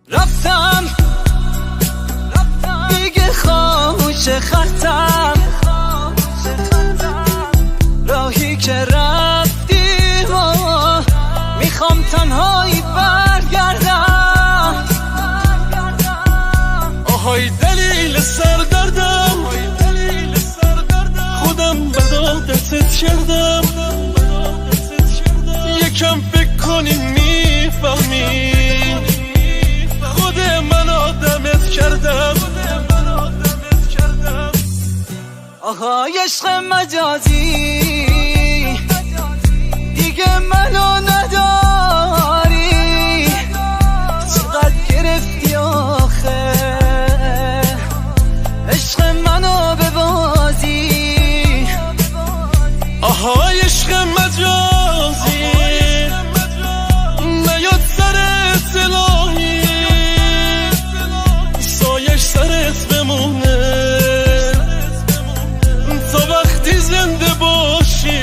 رفتم دیگه خاموش خطم، راهی که رفتی میخوام تنهایی برگردم. آهای دلیل سردردم، خودم به دادتت کردم. یکم فکر کنی میفهمی خود من آدمت کردم. آهای عشق مجازی دیگه منو نداری، چقدر گرفتی آخه عشق منو به بازی. آهای عشق مجازی نیاد سرت الهی، سایش سرت بمونه تا وقتی زنده باشی.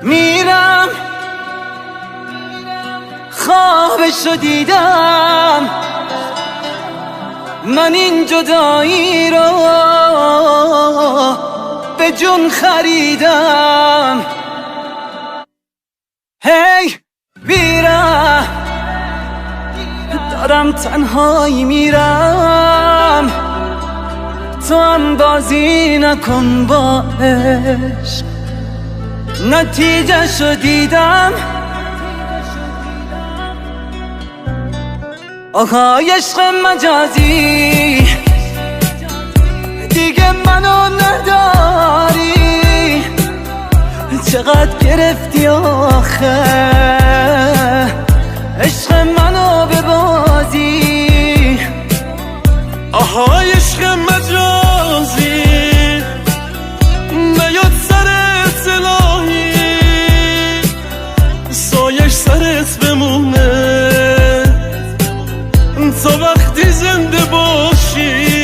میرم خوابشو دیدم، من این جدایی رو به جون خریدم. هی میرم دارم تنهایی میرم، تو هم بازی نکن با عشق، نتیجه شو دیدم. آهای عشق مجازی دیگه منو نداری، چقدر گرفتی آخه عشق منو به بازی. آهای عشق مجازی نیاد سرت الهی، سایش سرت بمونه تا وقتی زنده باشی.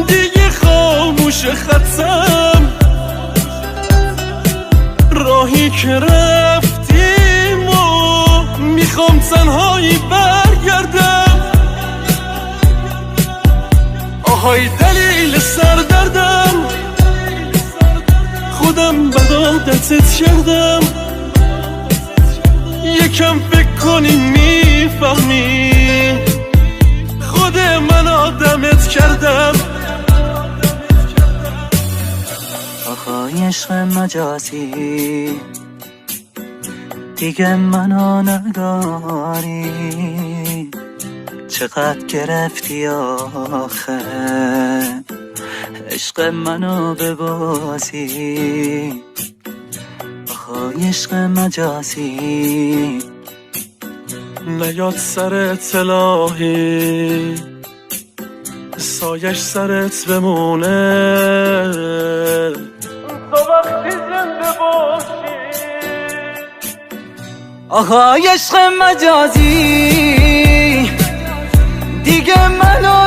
دیگه خاموش خطم، راهی که رفتیم و میخوام تنهایی برگردم. آهای دلیل سردردم، خودم به دادتت کردم. یکم فکر کنی میفهمی خود من آدمت کردم. آهای عشق مجازی دیگه منو نداری، چقدر گرفتی آخه عشق منو به بازی. آهای عشق مجازی نیاد سرت الهی، سایش سرت بمونه تا وقتی زنده باشی. آهای عشق مجازی دیگه منو